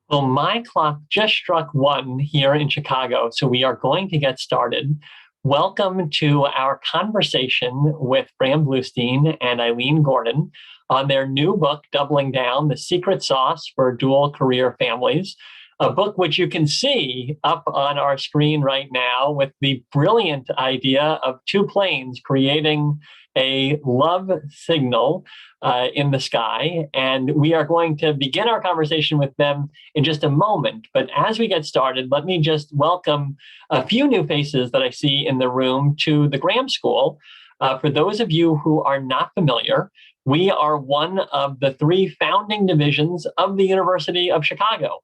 Well, my clock just struck one here in Chicago, so we are going to get started. Welcome to our conversation with Bram Bluestein and Ilene Gordon on their new book, Doubling Down, The Secret Sauce for Dual Career Families, a book which you can see up on our screen right now with the brilliant idea of two planes creating a love signal in the sky. And we are going to begin our conversation with them in just a moment. But as we get started, let me just welcome a few new faces that I see in the room to the Graham School. For those of you who are not familiar, we are one of the three founding divisions of the University of Chicago.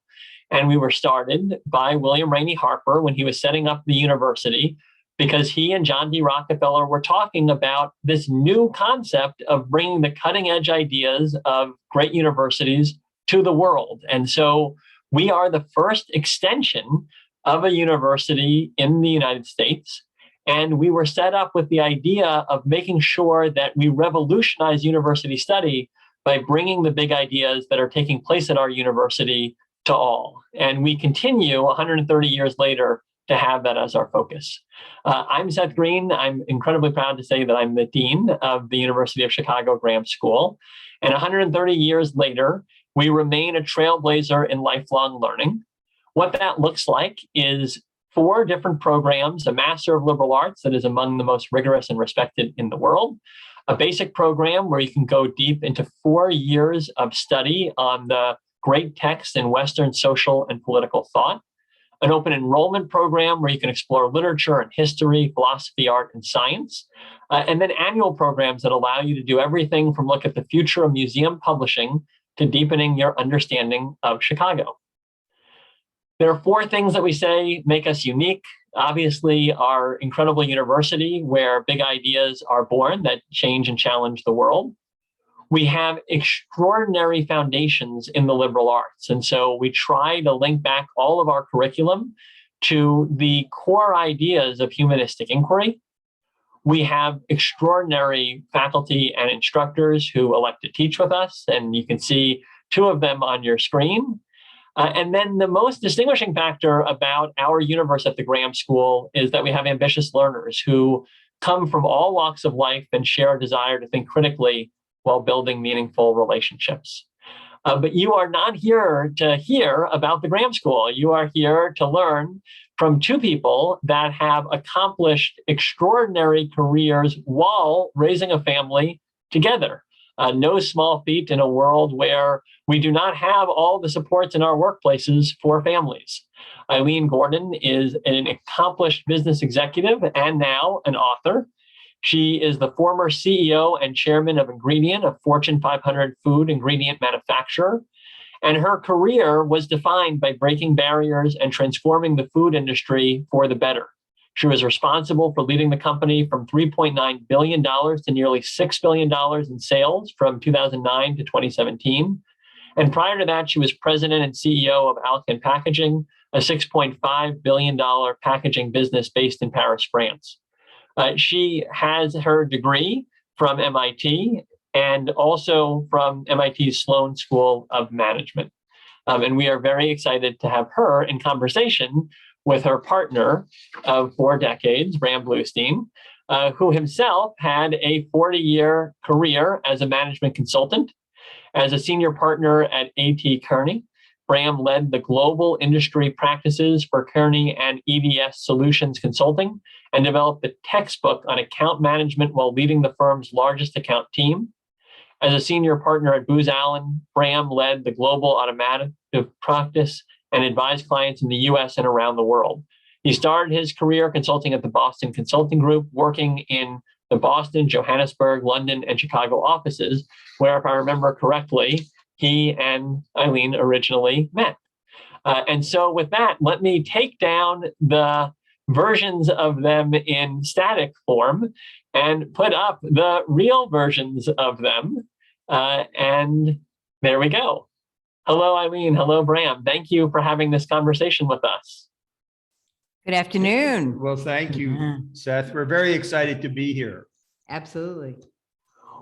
And we were started by William Rainey Harper when he was setting up the university, because he and John D. Rockefeller were talking about this new concept of bringing the cutting edge ideas of great universities to the world. And so we are the first extension of a university in the United States. And we were set up with the idea of making sure that we revolutionize university study by bringing the big ideas that are taking place at our university to all. And we continue 130 years later to have that as our focus. I'm Seth Green. I'm incredibly proud to say that I'm the Dean of the University of Chicago Graham School. And 130 years later, we remain a trailblazer in lifelong learning. What that looks like is 4 different programs: a Master of Liberal Arts that is among the most rigorous and respected in the world, a basic program where you can go deep into 4 years of study on the great texts in Western social and political thought, an open enrollment program where you can explore literature and history, philosophy, art, and science, and then annual programs that allow you to do everything from look at the future of museum publishing to deepening your understanding of Chicago. There are 4 things that we say make us unique. Obviously, our incredible university where big ideas are born that change and challenge the world. We have extraordinary foundations in the liberal arts. And so we try to link back all of our curriculum to the core ideas of humanistic inquiry. We have extraordinary faculty and instructors who elect to teach with us, and you can see 2 of them on your screen. And then the most distinguishing factor about our universe at the Graham School is that we have ambitious learners who come from all walks of life and share a desire to think critically while building meaningful relationships. But you are not here to hear about the Graham School. You are here to learn from 2 people that have accomplished extraordinary careers while raising a family together. No small feat in a world where we do not have all the supports in our workplaces for families. Ilene Gordon is an accomplished business executive and now an author. She is the former CEO and chairman of Ingredient, a Fortune 500 food ingredient manufacturer. And her career was defined by breaking barriers and transforming the food industry for the better. She was responsible for leading the company from $3.9 billion to nearly $6 billion in sales from 2009 to 2017. And prior to that, she was president and CEO of Alcan Packaging, a $6.5 billion packaging business based in Paris, France. She has her degree from MIT and also from MIT's Sloan School of Management. And we are very excited to have her in conversation with her partner of 4 decades, Bram Bluestein, who himself had a 40-year career as a management consultant. As a senior partner at A.T. Kearney, Bram led the global industry practices for Kearney and EDS Solutions Consulting and developed the textbook on account management while leading the firm's largest account team. As a senior partner at Booz Allen, Bram led the global automotive practice and advised clients in the US and around the world. He started his career consulting at the Boston Consulting Group, working in the Boston, Johannesburg, London, and Chicago offices, where, if I remember correctly, he and Ilene originally met. And so with that, let me take down the versions of them in static form and put up the real versions of them. And there we go. Hello, Ilene. Hello, Bram. Thank you for having this conversation with us. Good afternoon. Well, thank you, Seth. We're very excited to be here. Absolutely.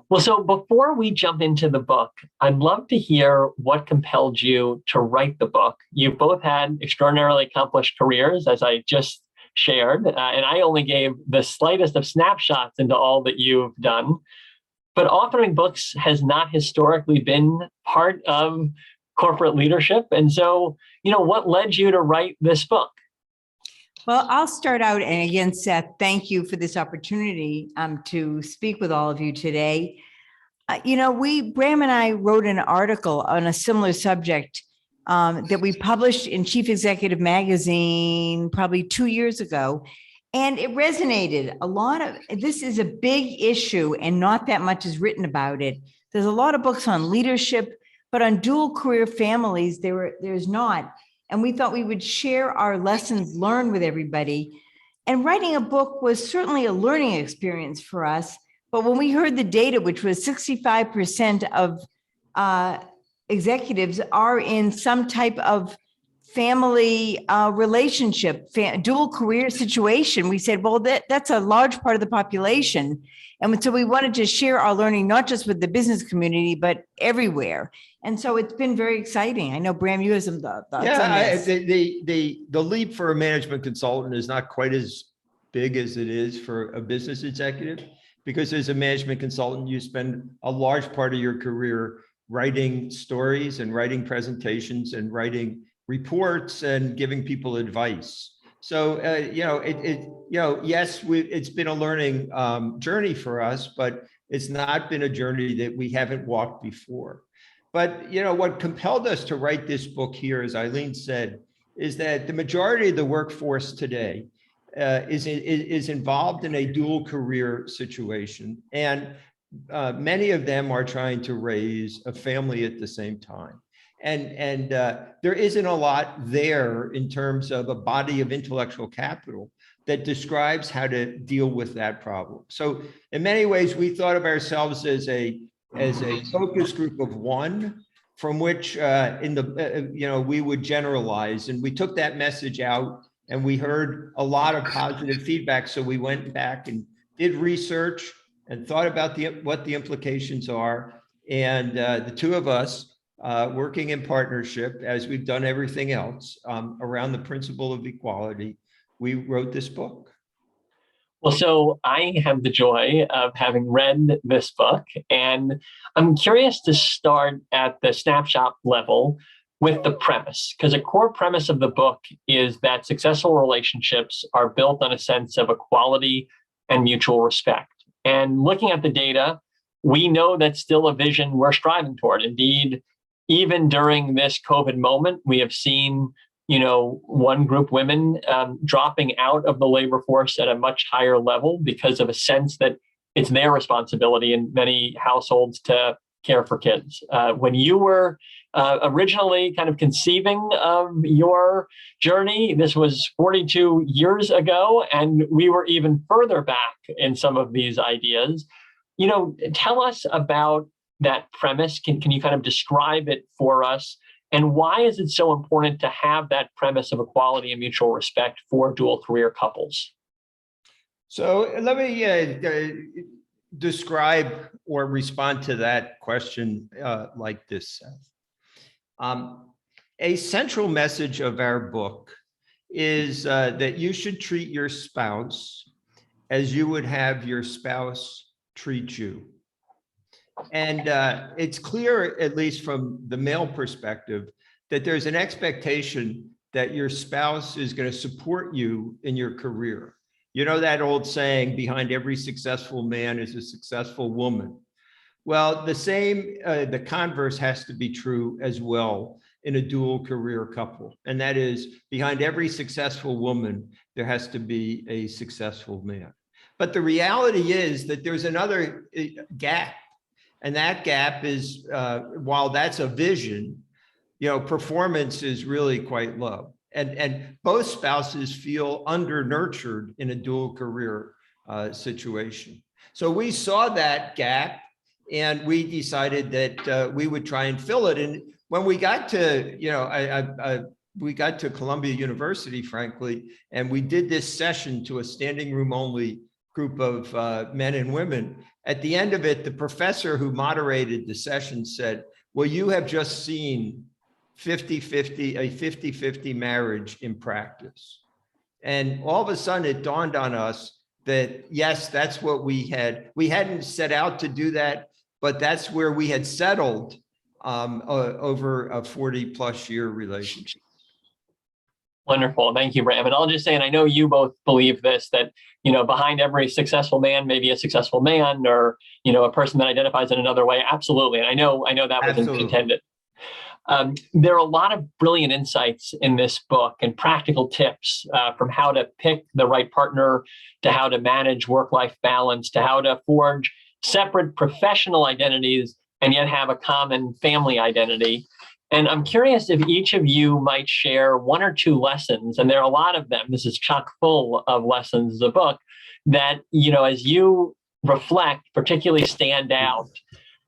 Well, so before we jump into the book, I'd love to hear what compelled you to write the book. You both had extraordinarily accomplished careers, as I just shared, and I only gave the slightest of snapshots into all that you've done. But authoring books has not historically been part of corporate leadership. And so, what led you to write this book? Well, I'll start out. And again, Seth, thank you for this opportunity to speak with all of you today. Bram and I wrote an article on a similar subject that we published in Chief Executive Magazine probably 2 years ago. And it resonated a lot. This is a big issue and not that much is written about it. There's a lot of books on leadership, but on dual career families, there's not. And we thought we would share our lessons learned with everybody. And writing a book was certainly a learning experience for us. But when we heard the data, which was 65% of executives are in some type of family relationship, dual career situation, we said, well, that's a large part of the population. And so we wanted to share our learning, not just with the business community, but everywhere. And so it's been very exciting. I know, Bram, you have some thoughts on this. The leap for a management consultant is not quite as big as it is for a business executive, because as a management consultant, you spend a large part of your career writing stories and writing presentations and writing reports and giving people advice. So, yes, it's been a learning journey for us, but it's not been a journey that we haven't walked before. But, what compelled us to write this book here, as Ilene said, is that the majority of the workforce today is involved in a dual career situation. And many of them are trying to raise a family at the same time. And there isn't a lot there in terms of a body of intellectual capital that describes how to deal with that problem. So in many ways, we thought of ourselves as a focus group of one from which we would generalize. And we took that message out and we heard a lot of positive feedback. So we went back and did research and thought about what the implications are. And the two of us, working in partnership, as we've done everything else around the principle of equality, we wrote this book. Well, so I have the joy of having read this book, and I'm curious to start at the snapshot level with the premise, because a core premise of the book is that successful relationships are built on a sense of equality and mutual respect. And looking at the data, we know that's still a vision we're striving toward. Indeed, even during this COVID moment, we have seen, one group women dropping out of the labor force at a much higher level because of a sense that it's their responsibility in many households to care for kids. When you were originally kind of conceiving of your journey, this was 42 years ago, and we were even further back in some of these ideas. Tell us about that premise. Can you kind of describe it for us? And why is it so important to have that premise of equality and mutual respect for dual career couples? So let me describe or respond to that question like this, Seth. A central message of our book is that you should treat your spouse as you would have your spouse treat you. And it's clear, at least from the male perspective, that there's an expectation that your spouse is going to support you in your career. You know that old saying, behind every successful man is a successful woman. Well, the converse has to be true as well in a dual career couple. And that is, behind every successful woman, there has to be a successful man. But the reality is that there's another gap. And that gap is, while that's a vision, performance is really quite low. And both spouses feel under-nurtured in a dual career situation. So we saw that gap and we decided that we would try and fill it. And when we got to, we got to Columbia University, frankly, and we did this session to a standing room only group of men and women. At the end of it, the professor who moderated the session said, well, you have just seen a 50-50 marriage in practice. And all of a sudden it dawned on us that, yes, that's what we hadn't set out to do that, but that's where we had settled over a 40+ year relationship. Wonderful. Thank you, Bram. And I'll just say, and I know you both believe this, that, behind every successful man, maybe a successful man, or, a person that identifies in another way. Absolutely. And I know that wasn't intended. There are a lot of brilliant insights in this book and practical tips from how to pick the right partner, to how to manage work-life balance, to how to forge separate professional identities and yet have a common family identity. And I'm curious if each of you might share one or two lessons, and there are a lot of them. This is chock full of lessons, the book, that, as you reflect, particularly stand out.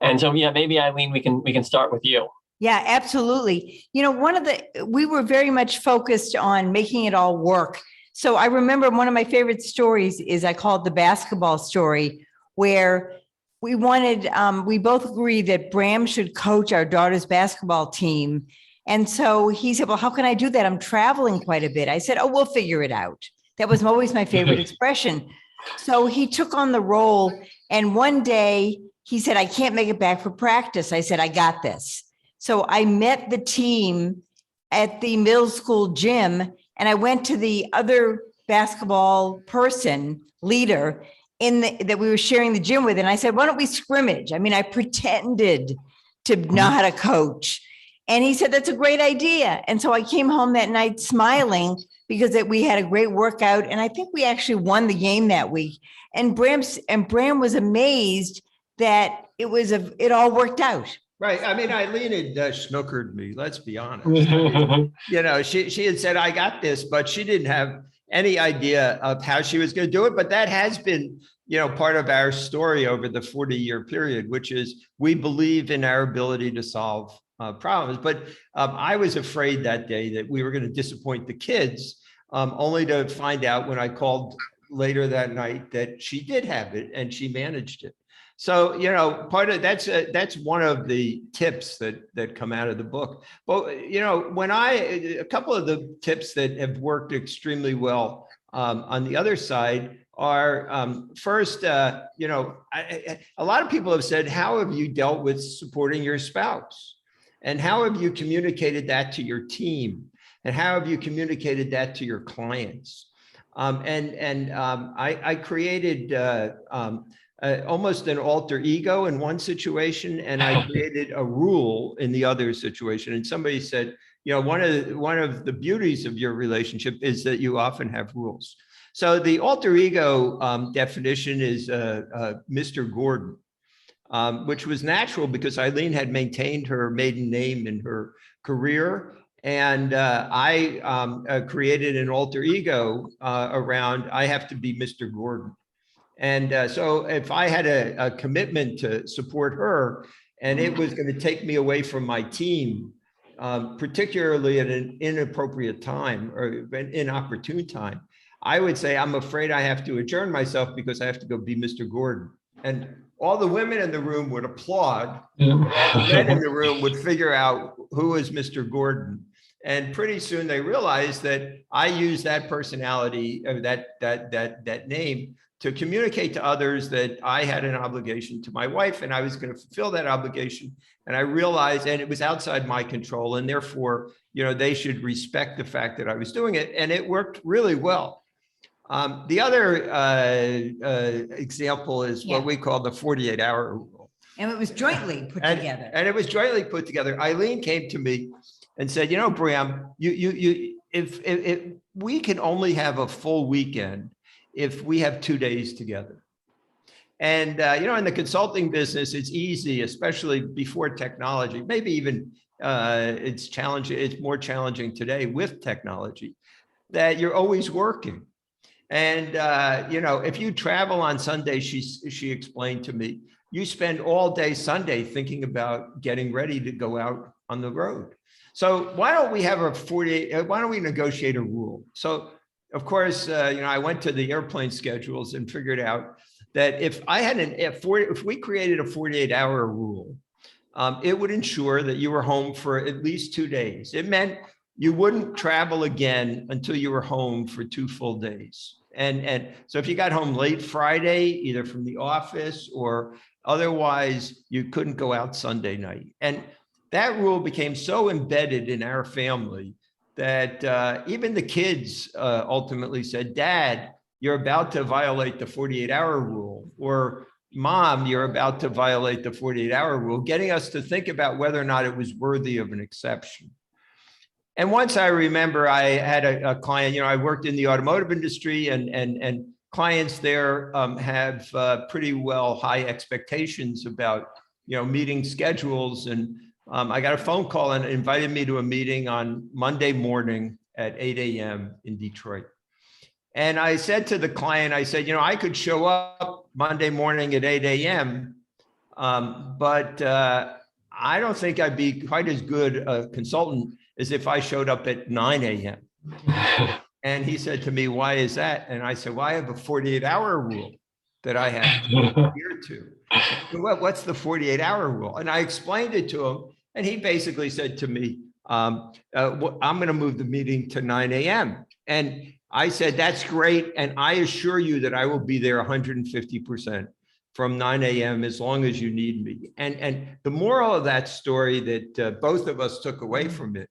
And so, maybe Ilene, we can start with you. Yeah, absolutely. We were very much focused on making it all work. So I remember one of my favorite stories is I called the basketball story, where we both agreed that Bram should coach our daughter's basketball team. And so he said, well, how can I do that? I'm traveling quite a bit. I said, oh, we'll figure it out. That was always my favorite expression. So he took on the role. And one day he said, I can't make it back for practice. I said, I got this. So I met the team at the middle school gym, and I went to the other basketball leader that we were sharing the gym with. And I said, why don't we scrimmage? I mean, I pretended to know how to coach. And he said, that's a great idea. And so I came home that night smiling because we had a great workout. And I think we actually won the game that week. And Bram was amazed that it all worked out. Right. I mean, Ilene had snookered me, let's be honest. I mean, she had said, I got this, but she didn't have any idea of how she was going to do it. But that has been, part of our story over the 40-year period, which is we believe in our ability to solve problems. But I was afraid that day that we were going to disappoint the kids, only to find out when I called later that night that she did have it and she managed it. So, part of that's one of the tips that come out of the book. But, a couple of the tips that have worked extremely well on the other side are first, a lot of people have said, how have you dealt with supporting your spouse? And how have you communicated that to your team? And how have you communicated that to your clients? I created almost an alter ego in one situation, and I created a rule in the other situation. And somebody said, one of the beauties of your relationship is that you often have rules. So the alter ego definition is Mr. Gordon, which was natural because Ilene had maintained her maiden name in her career. And I created an alter ego around, I have to be Mr. Gordon. And so if I had a commitment to support her and it was going to take me away from my team, particularly at an inappropriate time or an inopportune time, I would say, I'm afraid I have to adjourn myself because I have to go be Mr. Gordon. And all the women in the room would applaud. And the men in the room would figure out who is Mr. Gordon. And pretty soon they realized that I used that personality, or that name, to communicate to others that I had an obligation to my wife and I was going to fulfill that obligation. And I realized, and it was outside my control, and therefore, they should respect the fact that I was doing it. And it worked really well. The other example is what we call the 48-hour rule. And it was jointly put together. And it was jointly put together. Ilene came to me and said, Bram, if we can only have a full weekend if we have 2 days together. And, in the consulting business, it's easy, especially before technology, maybe even it's challenging. It's more challenging today with technology, that you're always working. And, if you travel on Sunday, she explained to me, you spend all day Sunday thinking about getting ready to go out on the road. So why don't we have why don't we negotiate a rule? So of course, I went to the airplane schedules and figured out that if we created a 48-hour rule, it would ensure that you were home for at least 2 days. It meant you wouldn't travel again until you were home for 2 full days. And so if you got home late Friday, either from the office or otherwise, you couldn't go out Sunday night. And that rule became so embedded in our family that even the kids ultimately said, Dad, you're about to violate the 48-hour rule, or Mom, you're about to violate the 48-hour rule, getting us to think about whether or not it was worthy of an exception. And once I remember, I had a client, I worked in the automotive industry, and clients there have pretty well high expectations about, meeting schedules. And I got a phone call and invited me to a meeting on Monday morning at 8 a.m. in Detroit. And I said to the client, I said, I could show up Monday morning at 8 a.m., but I don't think I'd be quite as good a consultant as if I showed up at 9 a.m. And he said to me, why is that? And I said, well, I have a 48-hour rule that I have to adhere to. What's the 48-hour rule? And I explained it to him. And he basically said to me, I'm going to move the meeting to 9 a.m. And I said, that's great. And I assure you that I will be there 150% from 9 a.m. as long as you need me. And the moral of that story that both of us took away from it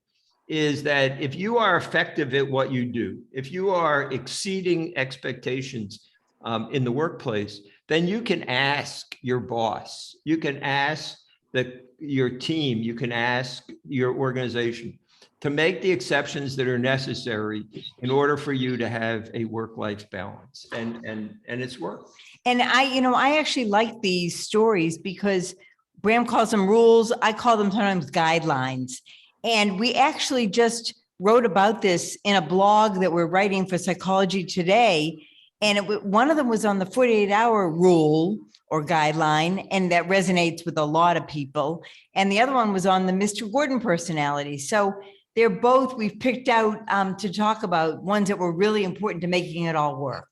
is that if you are effective at what you do, if you are exceeding expectations in the workplace, then you can ask your boss, you can ask your team, you can ask your organization to make the exceptions that are necessary in order for you to have a work-life balance. And it's worked. And I actually like these stories because Bram calls them rules. I call them sometimes guidelines. And we actually just wrote about this in a blog that we're writing for Psychology Today. And one of them was on the 48-hour rule or guideline, and that resonates with a lot of people. And the other one was on the Mr. Gordon personality. So they're both, we've picked out to talk about ones that were really important to making it all work.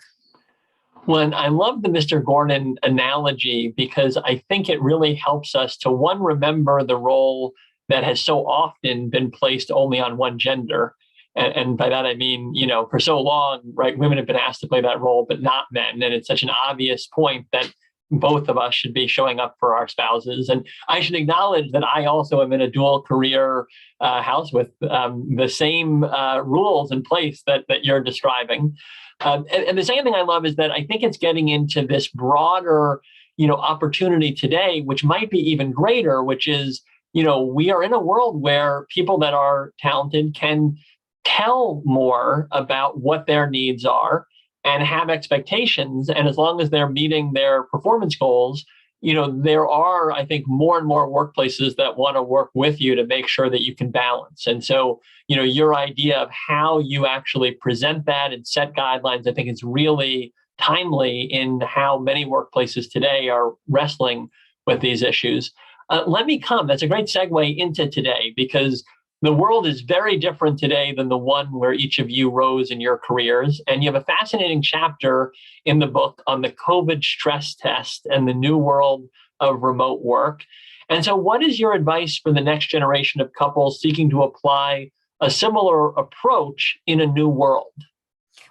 Well, and I love the Mr. Gordon analogy because I think it really helps us to, one, remember the role that has so often been placed only on one gender. And by that, I mean, for so long, right, women have been asked to play that role, but not men. And it's such an obvious point that both of us should be showing up for our spouses. And I should acknowledge that I also am in a dual career house with the same rules in place that you're describing. And the second thing I love is that I think it's getting into this broader, opportunity today, which might be even greater, which is, we are in a world where people that are talented can tell more about what their needs are and have expectations. And as long as they're meeting their performance goals, there are, I think, more and more workplaces that want to work with you to make sure that you can balance. And so, your idea of how you actually present that and set guidelines, I think is really timely in how many workplaces today are wrestling with these issues. That's a great segue into today, because the world is very different today than the one where each of you rose in your careers. And you have a fascinating chapter in the book on the COVID stress test and the new world of remote work. And so what is your advice for the next generation of couples seeking to apply a similar approach in a new world?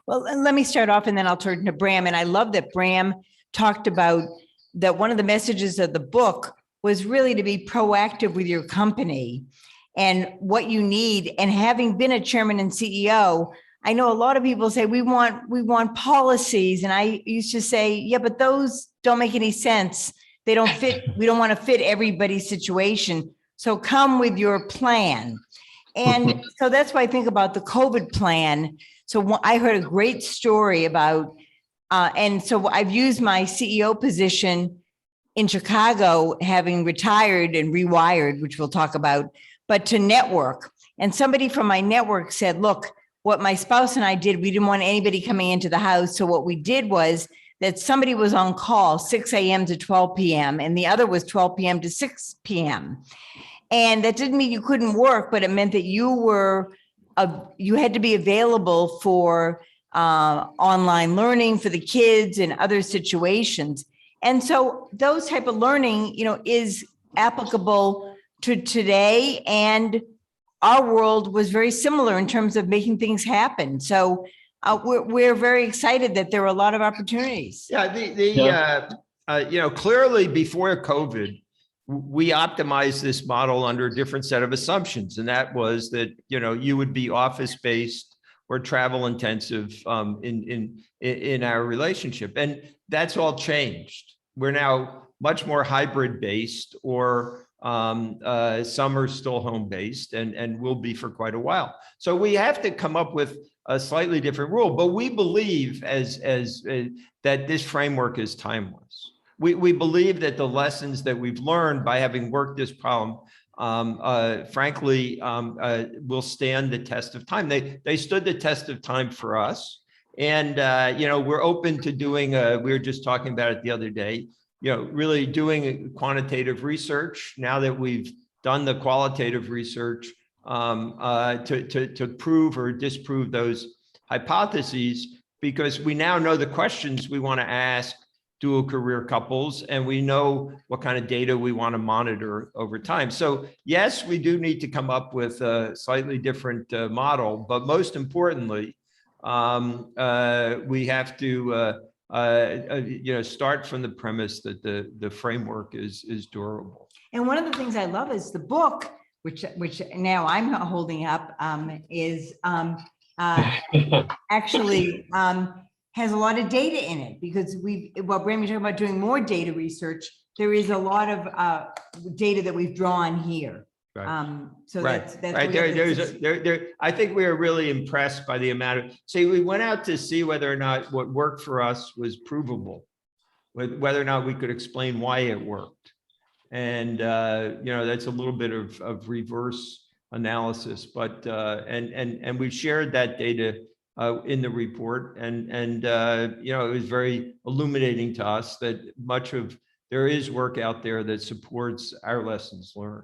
Well, let me start off and then I'll turn to Bram. And I love that Bram talked about that one of the messages of the book was really to be proactive with your company and what you need. And having been a chairman and CEO, I know a lot of people say we want policies. And I used to say, yeah, but those don't make any sense. They don't fit. We don't want to fit everybody's situation. So come with your plan. And so that's why I think about the COVID plan. So I heard a great story about, and so I've used my CEO position in Chicago, having retired and rewired, which we'll talk about, but to network. And somebody from my network said, look, what my spouse and I did, we didn't want anybody coming into the house. So what we did was that somebody was on call 6 a.m. to 12 p.m. and the other was 12 p.m. to 6 p.m. And that didn't mean you couldn't work, but it meant that you had to be available for online learning for the kids and other situations. And so those type of learning, is applicable to today, and our world was very similar in terms of making things happen. So we're very excited that there are a lot of opportunities. Yeah, clearly before COVID, we optimized this model under a different set of assumptions. And that was that, you would be office-based or travel intensive in our relationship. And that's all changed. We're now much more hybrid based, or some are still home based, and will be for quite a while. So we have to come up with a slightly different rule, but we believe that this framework is timeless. We believe that the lessons that we've learned by having worked this problem, frankly, will stand the test of time. They stood the test of time for us. And, we're open to doing, we were just talking about it the other day, really doing quantitative research now that we've done the qualitative research to prove or disprove those hypotheses, because we now know the questions we want to ask dual career couples, and we know what kind of data we want to monitor over time. So yes, we do need to come up with a slightly different model, but most importantly, we have to start from the premise that the framework is durable. And one of the things I love is the book, which now I'm holding up, is actually has a lot of data in it, because Bram, you're talking about doing more data research. There is a lot of data that we've drawn here. Right. So right. that's right. I think we were really impressed by the amount of, we went out to see whether or not what worked for us was provable, whether or not we could explain why it worked. And, that's a little bit of reverse analysis, but, and we shared that data in the report, and it was very illuminating to us that there is work out there that supports our lessons learned.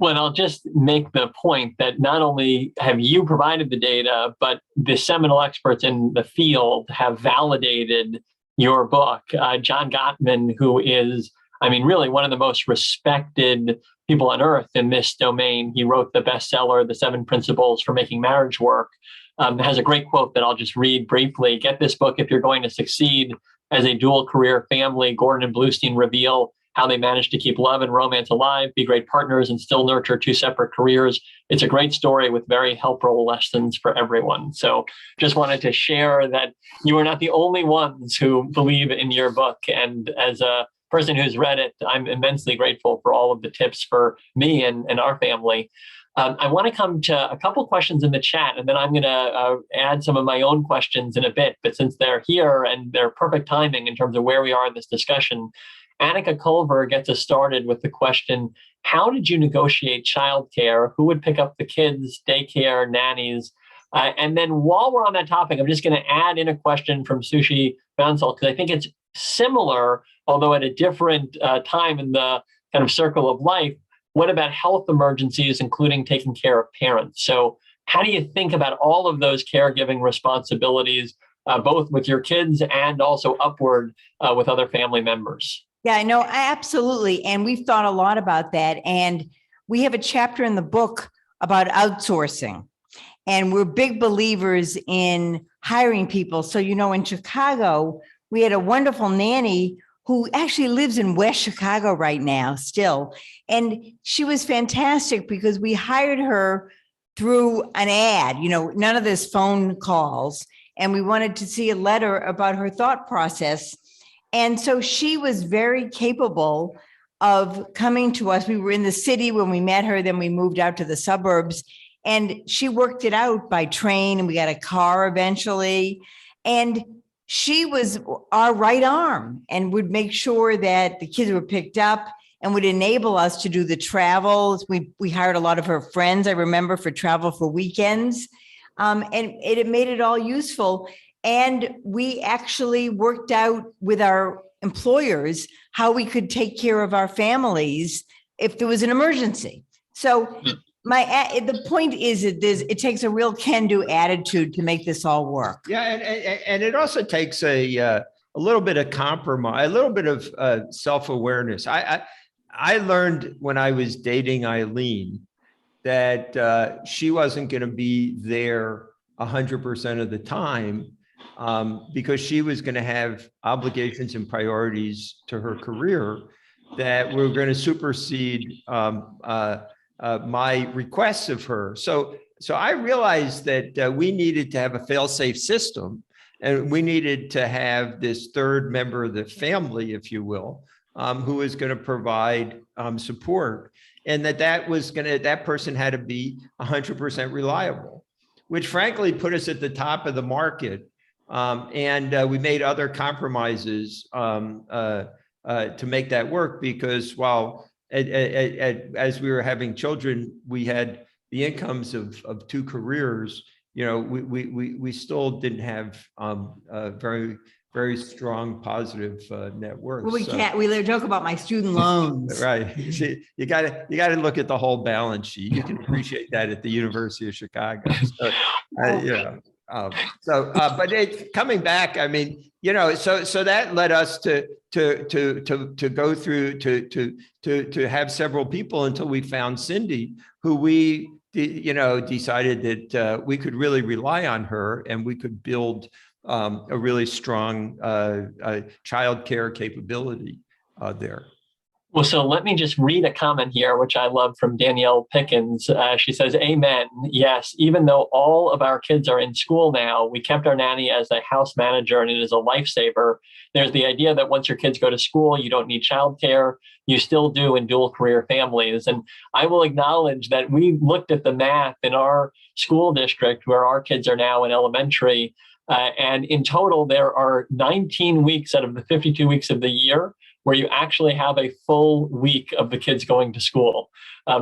Well, I'll just make the point that not only have you provided the data, but the seminal experts in the field have validated your book. John Gottman, who is, really one of the most respected people on earth in this domain. He wrote the bestseller, The 7 Principles for Making Marriage Work. Has a great quote that I'll just read briefly. Get this book if you're going to succeed as a dual career family. Gordon and Bluestein reveal how they managed to keep love and romance alive, be great partners, and still nurture 2 separate careers. It's a great story with very helpful lessons for everyone. So just wanted to share that you are not the only ones who believe in your book. And as a person who's read it, I'm immensely grateful for all of the tips for me and our family. I want to come to a couple questions in the chat, and then I'm going to add some of my own questions in a bit. But since they're here and they're perfect timing in terms of where we are in this discussion, Annika Culver gets us started with the question, how did you negotiate childcare? Who would pick up the kids, daycare, nannies? And then while we're on that topic, I'm just going to add in a question from Sushi Bansal, because I think it's similar, although at a different time in the kind of circle of life. What about health emergencies, including taking care of parents? So how do you think about all of those caregiving responsibilities, both with your kids and also upward with other family members? Yeah, no, absolutely. And we've thought a lot about that. And we have a chapter in the book about outsourcing. And we're big believers in hiring people. So, in Chicago, we had a wonderful nanny who actually lives in West Chicago right now still. And she was fantastic because we hired her through an ad, none of this phone calls. And we wanted to see a letter about her thought process. And so she was very capable of coming to us. We were in the city when we met her, then we moved out to the suburbs, and she worked it out by train, and we got a car eventually. And she was our right arm and would make sure that the kids were picked up and would enable us to do the travels. We hired a lot of her friends, I remember, for travel for weekends. And it made it all useful. And we actually worked out with our employers how we could take care of our families if there was an emergency. So the point is that it takes a real can-do attitude to make this all work. Yeah, and it also takes a little bit of compromise, a little bit of self-awareness. I learned when I was dating Ilene that she wasn't going to be there 100% of the time because she was going to have obligations and priorities to her career that were going to supersede my requests of her. So I realized that we needed to have a fail-safe system, and we needed to have this third member of the family, if you will, who was going to provide support, and that person had to be 100% reliable, which frankly put us at the top of the market. And we made other compromises to make that work, because while as we were having children, we had the incomes of two careers. We still didn't have very strong positive net worth. Well, we joke about my student loans. Right. You got to look at the whole balance sheet. You can appreciate that at the University of Chicago. But it's coming back. I mean, so that led us to go through to have several people until we found Cindy, who we decided that we could really rely on her, and we could build a really strong childcare capability there. Well, so let me just read a comment here, which I love, from Danielle Pickens. She says, "Amen. Yes, even though all of our kids are in school now, we kept our nanny as a house manager, and it is a lifesaver. There's the idea that once your kids go to school, you don't need childcare. You still do in dual career families." And I will acknowledge that we looked at the math in our school district, where our kids are now in elementary. And in total, there are 19 weeks out of the 52 weeks of the year where you actually have a full week of the kids going to school.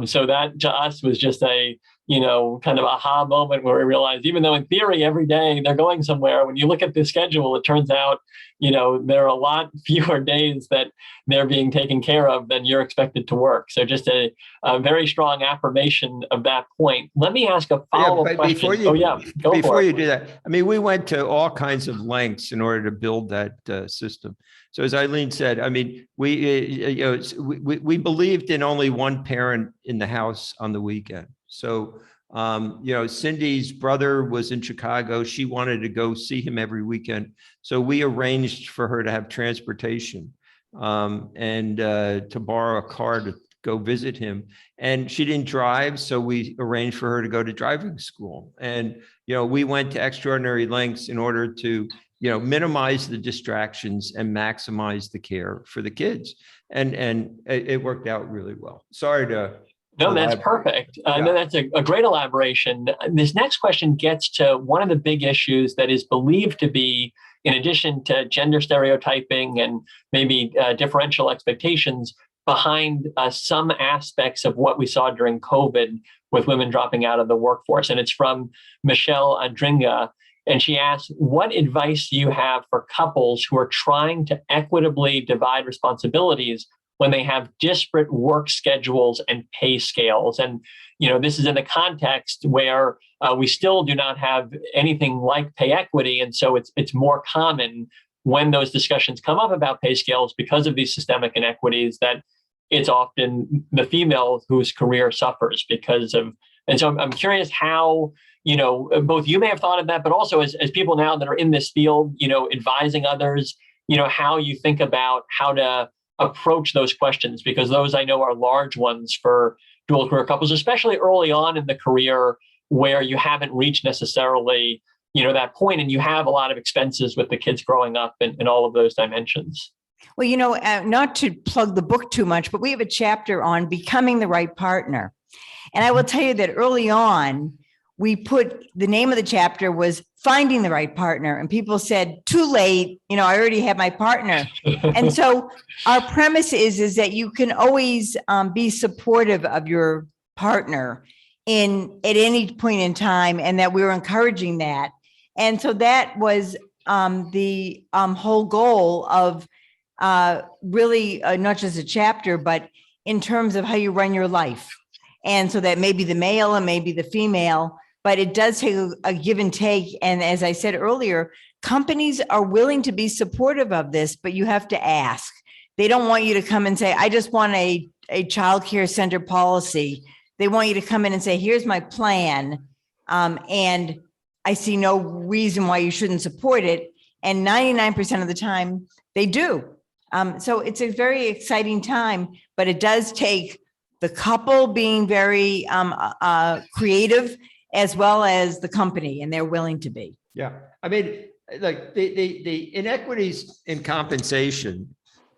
So that to us was just a, kind of aha moment, where we realized, even though in theory every day they're going somewhere, when you look at the schedule, it turns out, there are a lot fewer days that they're being taken care of than you're expected to work. So just a very strong affirmation of that point. Let me ask a follow-up question. Before you do that, I mean, we went to all kinds of lengths in order to build that system. So as Ilene said, I mean, we believed in only one parent in the house on the weekend. So, Cindy's brother was in Chicago. She wanted to go see him every weekend. So we arranged for her to have transportation and to borrow a car to go visit him. And she didn't drive, so we arranged for her to go to driving school. And, we went to extraordinary lengths in order to minimize the distractions and maximize the care for the kids. And it worked out really well. Sorry to. No, that's perfect. No, that's a great elaboration. This next question gets to one of the big issues that is believed to be, in addition to gender stereotyping and maybe differential expectations, behind some aspects of what we saw during COVID with women dropping out of the workforce. And it's from Michelle Adringa. And she asks, what advice do you have for couples who are trying to equitably divide responsibilities when they have disparate work schedules and pay scales? And, this is in the context where we still do not have anything like pay equity. And so it's more common when those discussions come up about pay scales, because of these systemic inequities, that it's often the female whose career suffers because of. And so I'm curious how, both you may have thought of that, but also as people now that are in this field, advising others, how you think about how to approach those questions, because those I know are large ones for dual career couples, especially early on in the career where you haven't reached necessarily, that point, and you have a lot of expenses with the kids growing up and all of those dimensions. Well, not to plug the book too much, but we have a chapter on becoming the right partner. And I will tell you that early on, we put the name of the chapter was Finding the Right Partner. And people said, too late, I already have my partner. And so our premise is that you can always be supportive of your partner at any point in time, and that we were encouraging that. And so that was the whole goal of really not just a chapter, but in terms of how you run your life. And so that may be the male and maybe the female, but it does take a give and take. And as I said earlier, companies are willing to be supportive of this, but you have to ask. They don't want you to come and say, I just want a childcare center policy. They want you to come in and say, here's my plan. And I see no reason why you shouldn't support it. And 99% of the time they do. So it's a very exciting time, but it does take the couple being very creative as well as the company, and they're willing to be. Yeah, I mean, like the inequities in compensation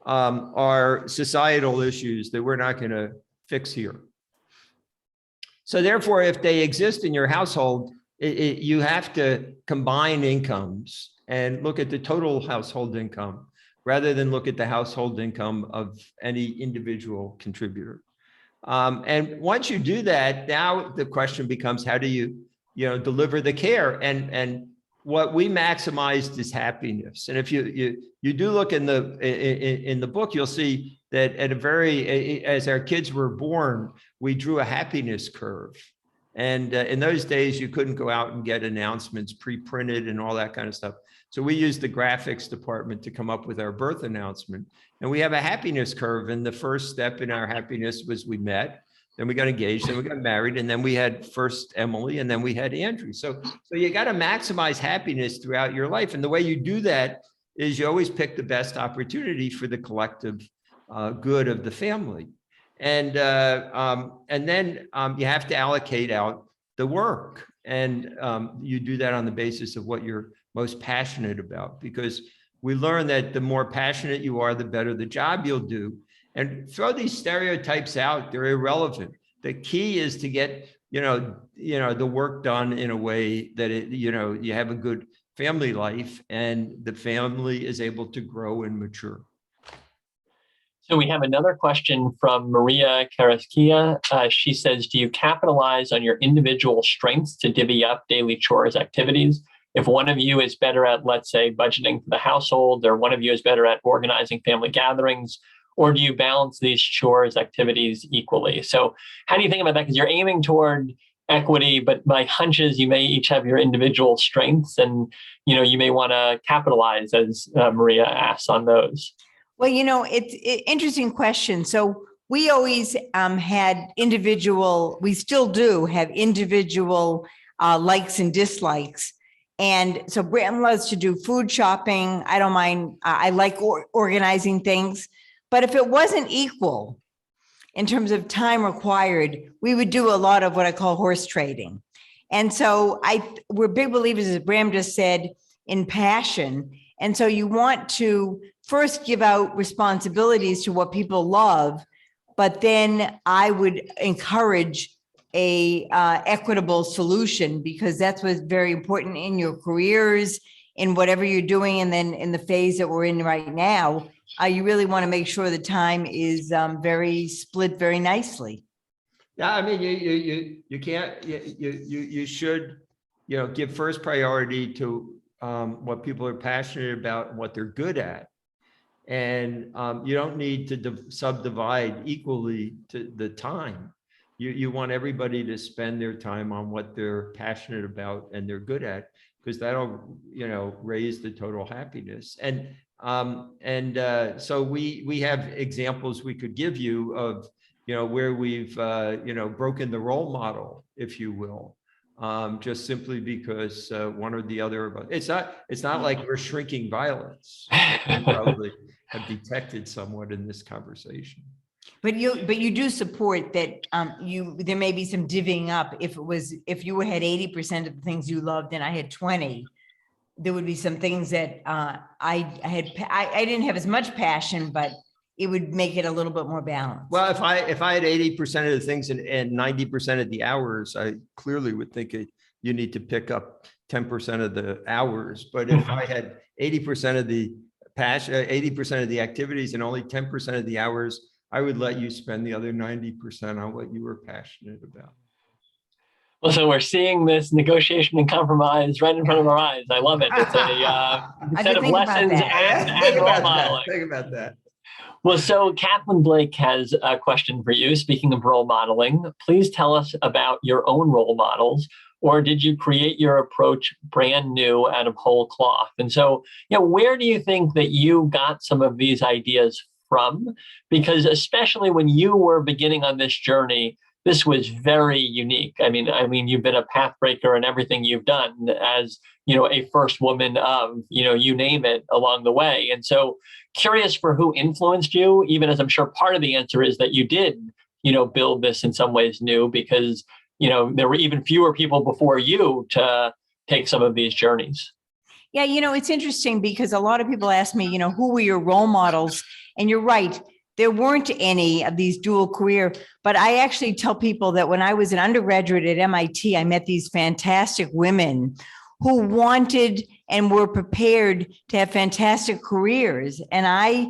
are societal issues that we're not going to fix here. So therefore, if they exist in your household, you have to combine incomes and look at the total household income rather than look at the household income of any individual contributor. And once you do that, now the question becomes, how do you deliver the care? And what we maximized is happiness. And if you do look in the book, you'll see that as our kids were born, we drew a happiness curve. And in those days, you couldn't go out and get announcements pre-printed and all that kind of stuff. So we used the graphics department to come up with our birth announcement. And we have a happiness curve. And the first step in our happiness was we met, then we got engaged, then we got married, and then we had first Emily, and then we had Andrew. So you got to maximize happiness throughout your life. And the way you do that is you always pick the best opportunity for the collective good of the family. And then you have to allocate out the work. And you do that on the basis of what you're most passionate about, because we learn that the more passionate you are, the better the job you'll do. And throw these stereotypes out, they're irrelevant. The key is to get, the work done in a way that you have a good family life and the family is able to grow and mature. So we have another question from Maria Karaskia. She says, do you capitalize on your individual strengths to divvy up daily chores activities? If one of you is better at, let's say, budgeting for the household, or one of you is better at organizing family gatherings, or do you balance these chores activities equally? So how do you think about that? Because you're aiming toward equity, but my hunch is you may each have your individual strengths, and you may want to capitalize, as Maria asks, on those. Well, it's an interesting question. So we always had individual, we still do have individual likes and dislikes. And so Bram loves to do food shopping. I don't mind. I like organizing things. But if it wasn't equal in terms of time required, we would do a lot of what I call horse trading. And so we're big believers, as Bram just said, in passion. And so you want to first give out responsibilities to what people love, but then I would encourage a equitable solution, because that's what's very important in your careers, in whatever you're doing. And then in the phase that we're in right now, you really want to make sure the time is very split very nicely. Yeah, I mean, you can't, you should, give first priority to what people are passionate about and what they're good at. And you don't need to subdivide equally to the time. You want everybody to spend their time on what they're passionate about and they're good at, because that'll, raise the total happiness. And so we have examples we could give you of, where we've, broken the role model, if you will, just simply because one or the other. It's not like we're shrinking violence. We probably have detected somewhat in this conversation. But you do support that there may be some divvying up. If you had 80% of the things you loved and I had 20, there would be some things that I didn't have as much passion, but it would make it a little bit more balanced. Well, if I had 80% of the things and 90% of the hours, I clearly would think you need to pick up 10% of the hours. But if I had 80% of the passion, 80% of the activities and only 10% of the hours, I would let you spend the other 90% on what you were passionate about. Well, so we're seeing this negotiation and compromise right in front of our eyes. I love it. It's a set of lessons and role modeling. Think about that. Well, so Kathleen Blake has a question for you. Speaking of role modeling, please tell us about your own role models, or did you create your approach brand new out of whole cloth? And so, where do you think that you got some of these ideas from? Because especially when you were beginning on this journey, this was very unique. I mean, you've been a pathbreaker in everything you've done as, a first woman of, you name it along the way. And so curious for who influenced you, even as I'm sure part of the answer is that you did, build this in some ways new because, there were even fewer people before you to take some of these journeys. Yeah, it's interesting because a lot of people ask me, who were your role models? And you're right, there weren't any of these dual career, but I actually tell people that when I was an undergraduate at MIT, I met these fantastic women who wanted and were prepared to have fantastic careers. And I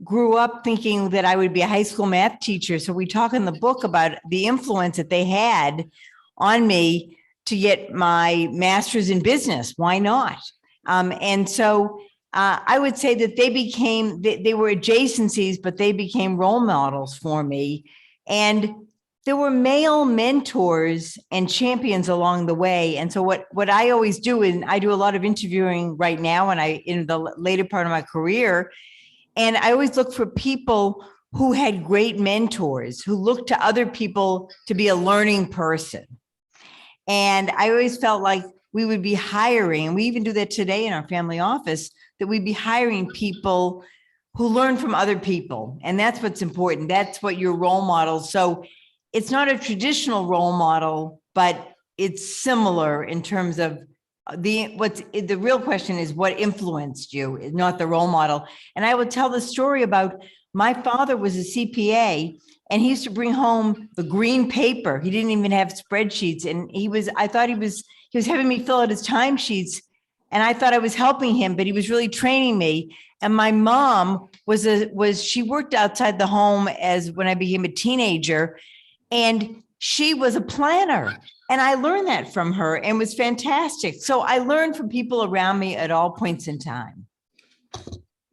grew up thinking that I would be a high school math teacher. So we talk in the book about the influence that they had on me to get my master's in business. Why not? And so I would say that they were adjacencies, but they became role models for me. And there were male mentors and champions along the way. And so what I always do, and I do a lot of interviewing right now, and in the later part of my career, and I always look for people who had great mentors, who looked to other people to be a learning person. And I always felt like we would be hiring, and we even do that today in our family office, that we'd be hiring people who learn from other people. And that's what's important. That's what your role models. So it's not a traditional role model, but it's similar in terms of the real question is what influenced you, not the role model. And I would tell the story about my father was a CPA, and he used to bring home the green paper. He didn't even have spreadsheets. And I thought he was having me fill out his timesheets, and I thought I was helping him, but he was really training me. And my mom she worked outside the home when I became a teenager, and she was a planner. And I learned that from her and was fantastic. So I learned from people around me at all points in time.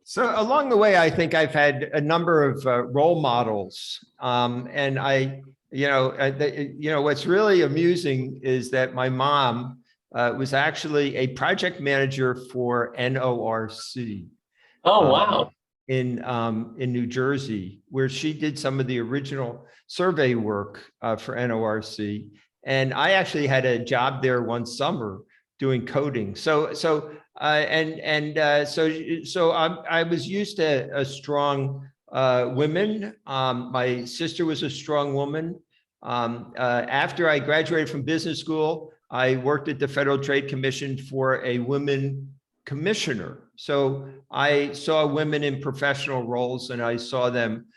So along the way, I think I've had a number of role models. And what's really amusing is that my mom was actually a project manager for NORC. Oh, wow. In New Jersey, where she did some of the original survey work for NORC. And I actually had a job there one summer doing coding. So I was used to strong women. My sister was a strong woman. After I graduated from business school, I worked at the Federal Trade Commission for a women commissioner. So I saw women in professional roles, and I saw them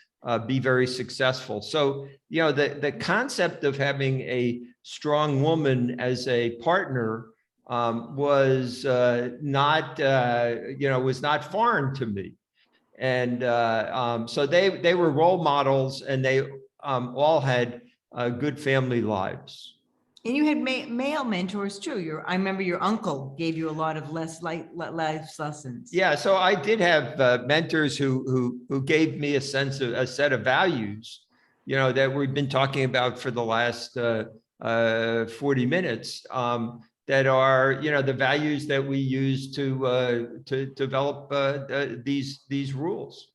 be very successful. So, the concept of having a strong woman as a partner was not foreign to me. And so they were role models, and they all had good family lives. And you had male mentors too. I remember your uncle gave you a lot of life lessons. Yeah, so I did have mentors who gave me a set of values, that we've been talking about for the last 40 minutes. That are, the values that we use to develop these rules.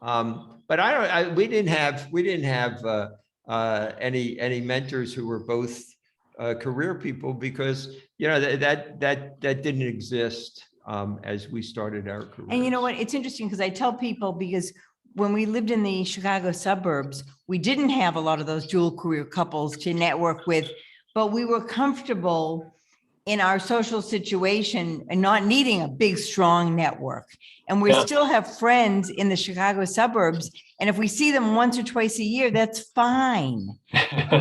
But we didn't have any mentors who were both career people, because that didn't exist as we started our career. And you know what? It's interesting because I tell people, because when we lived in the Chicago suburbs, we didn't have a lot of those dual career couples to network with, but we were comfortable in our social situation and not needing a big, strong network. And we still have friends in the Chicago suburbs. And if we see them once or twice a year, that's fine.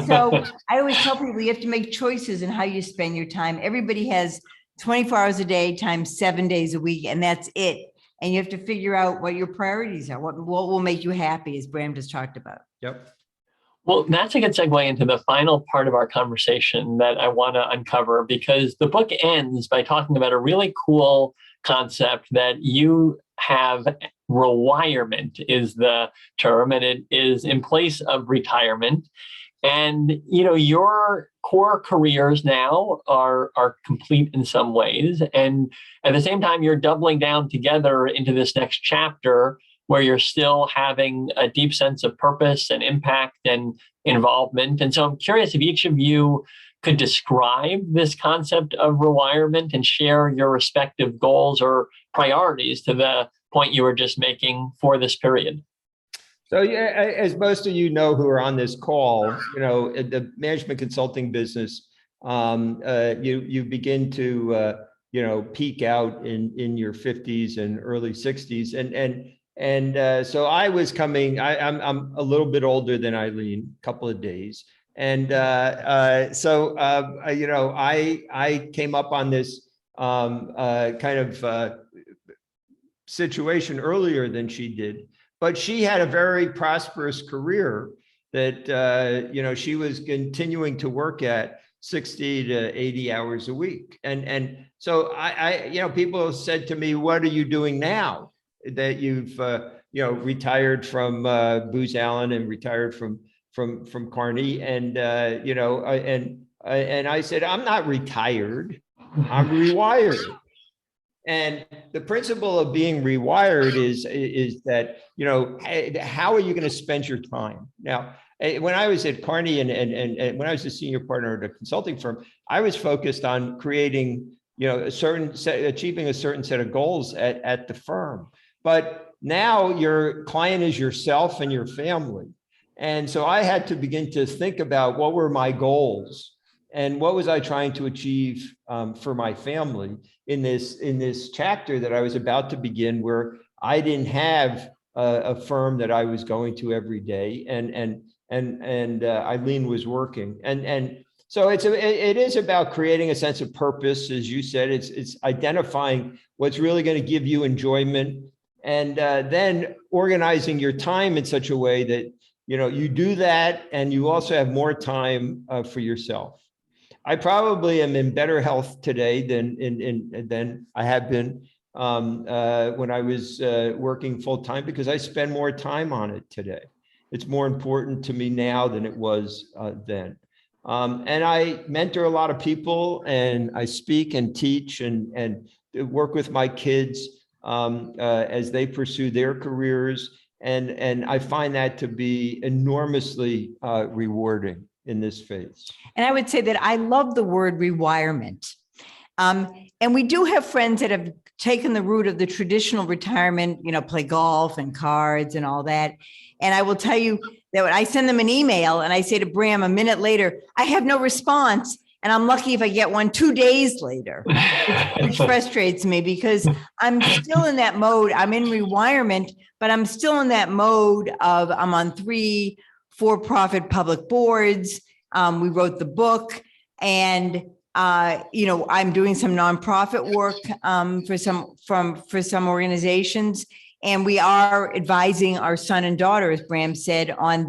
So I always tell people you have to make choices in how you spend your time. Everybody has 24 hours a day times 7 days a week, and that's it. And you have to figure out what your priorities are, what will make you happy, as Bram just talked about. Yep. Well, that's a good segue into the final part of our conversation that I want to uncover, because the book ends by talking about a really cool concept that you have rewirement is the term, and it is in place of retirement. And your core careers now are complete in some ways, and at the same time, you're doubling down together into this next chapter where you're still having a deep sense of purpose and impact and involvement. And so I'm curious if each of you could describe this concept of rewirement and share your respective goals or priorities to the point you were just making for this period. So yeah, as most of you know who are on this call, the management consulting business, you begin to peak out in your 50s and early 60s, and so I was coming. I'm a little bit older than Ilene, a couple of days, and so I came up on this kind of situation earlier than she did. But she had a very prosperous career that, she was continuing to work at 60 to 80 hours a week. And so people said to me, what are you doing now that you've, retired from Booz Allen and retired from Carney? And, and I said, I'm not retired, I'm rewired. And the principle of being rewired is that, how are you going to spend your time? Now, when I was at Carney and when I was a senior partner at a consulting firm, I was focused on creating, achieving a certain set of goals at the firm. But now your client is yourself and your family. And so I had to begin to think about what were my goals and what was I trying to achieve for my family in this chapter that I was about to begin, where I didn't have a firm that I was going to every day, and Ilene was working, and so it is about creating a sense of purpose, as you said. It's identifying what's really going to give you enjoyment, and then organizing your time in such a way that you do that, and you also have more time for yourself. I probably am in better health today than I have been when I was working full time, because I spend more time on it today. It's more important to me now than it was then. And I mentor a lot of people, and I speak and teach and work with my kids as they pursue their careers. And I find that to be enormously rewarding in this phase. And I would say that I love the word rewirement. And we do have friends that have taken the route of the traditional retirement, play golf and cards and all that. And I will tell you that when I send them an email and I say to Bram a minute later, I have no response. And I'm lucky if I get one 2 days later, which frustrates me, because I'm still in that mode. I'm in rewirement, but I'm still in that mode of I'm on 3 for-profit public boards. We wrote the book, and I'm doing some nonprofit work for some organizations, and we are advising our son and daughter, as Bram said, on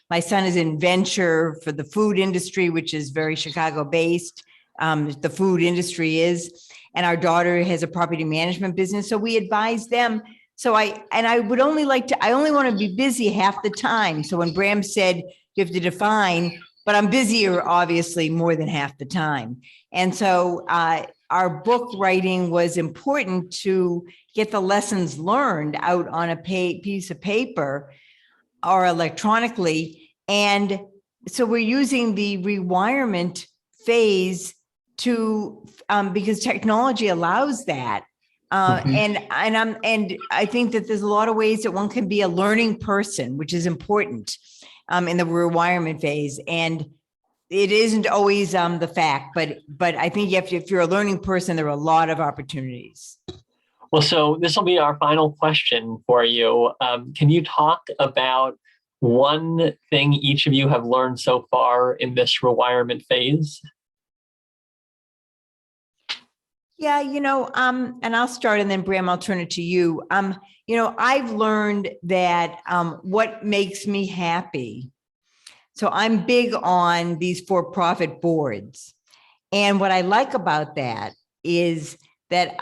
my son is in venture for the food industry, which is very Chicago-based. The food industry is, and our daughter has a property management business. So we advise them. So I only want to be busy half the time. So when Bram said you have to define, but I'm busier, obviously, more than half the time. And so our book writing was important to get the lessons learned out on a piece of paper or electronically. And so we're using the rewirement phase to, because technology allows that. And I think that there's a lot of ways that one can be a learning person, which is important in the rewirement phase. And it isn't always the fact, but I think if you're a learning person, there are a lot of opportunities. Well, so this will be our final question for you. Can you talk about one thing each of you have learned so far in this rewirement phase? Yeah, and I'll start, and then Bram, I'll turn it to you. I've learned that what makes me happy. So I'm big on these for-profit boards. And what I like about that is that,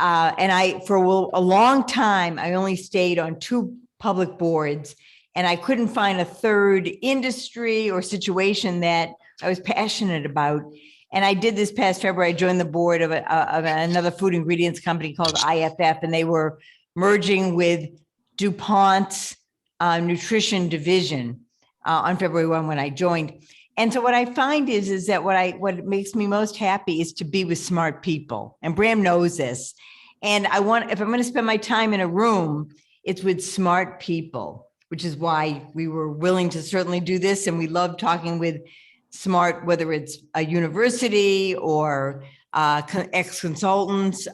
for a long time, I only stayed on 2 public boards, and I couldn't find a third industry or situation that I was passionate about. And I did this past February. I joined the board of another food ingredients company called IFF, and they were merging with DuPont's nutrition division on February 1 when I joined. And so what I find is that what makes me most happy is to be with smart people. And Bram knows this. And if I'm going to spend my time in a room, it's with smart people, which is why we were willing to certainly do this. And we love talking with smart, whether it's a university or ex-consultants,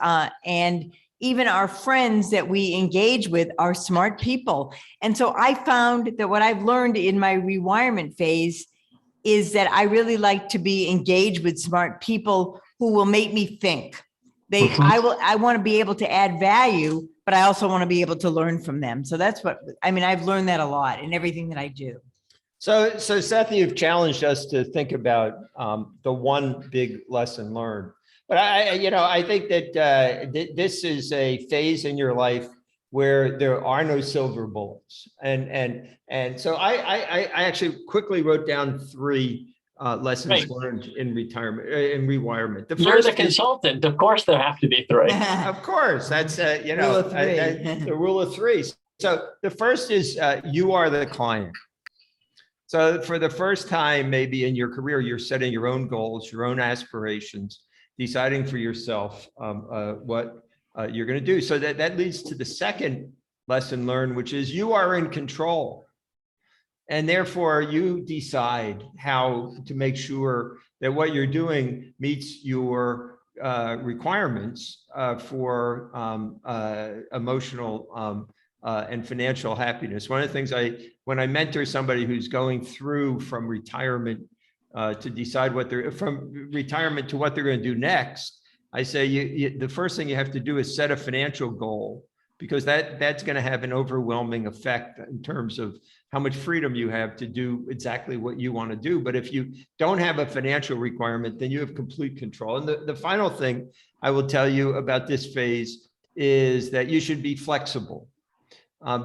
and even our friends that we engage with are smart people. And so I found that what I've learned in my rewirement phase is that I really like to be engaged with smart people who will make me think. I want to be able to add value, but I also want to be able to learn from them. So that's I've learned that a lot in everything that I do. So Seth, you've challenged us to think about the one big lesson learned. But I think that this is a phase in your life where there are no silver bullets, and so I actually quickly wrote down 3 lessons learned in retirement, in rewirement. You're the consultant, of course there have to be 3. Of course, that's Rule of 3. The rule of 3. So the first is you are the client. So for the first time, maybe in your career, you're setting your own goals, your own aspirations, deciding for yourself what you're going to do. So that leads to the second lesson learned, which is you are in control. And therefore, you decide how to make sure that what you're doing meets your requirements for emotional and financial happiness. One of the things when I mentor somebody who's going through from retirement to decide from retirement to what they're going to do next, I say the first thing you have to do is set a financial goal, because that's going to have an overwhelming effect in terms of how much freedom you have to do exactly what you want to do. But if you don't have a financial requirement, then you have complete control. And the final thing I will tell you about this phase is that you should be flexible.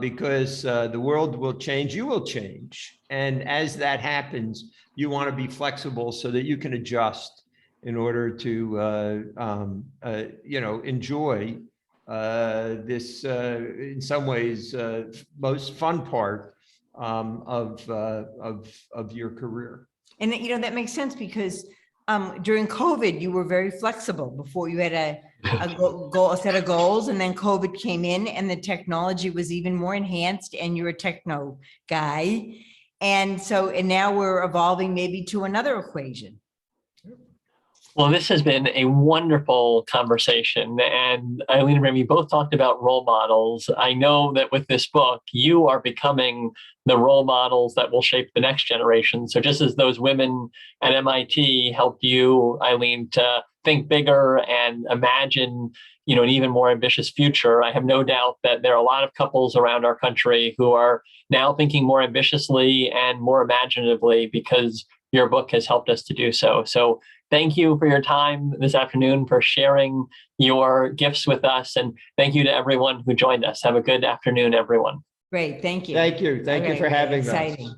Because the world will change, you will change. And as that happens, you want to be flexible so that you can adjust in order to, enjoy this, in some ways, most fun part of your career. And that makes sense, because during COVID, you were very flexible. Before, you had a set of goals, and then COVID came in and the technology was even more enhanced, and you're a techno guy. And now we're evolving maybe to another equation. Well, this has been a wonderful conversation. And Ilene and Bram, you both talked about role models. I know that with this book, you are becoming the role models that will shape the next generation. So just as those women at MIT helped you, Ilene, to think bigger and imagine, an even more ambitious future, I have no doubt that there are a lot of couples around our country who are now thinking more ambitiously and more imaginatively, because your book has helped us to do so. So thank you for your time this afternoon, for sharing your gifts with us. And thank you to everyone who joined us. Have a good afternoon, everyone. Great. Thank you. Thank you. Thank you for having us. Exciting.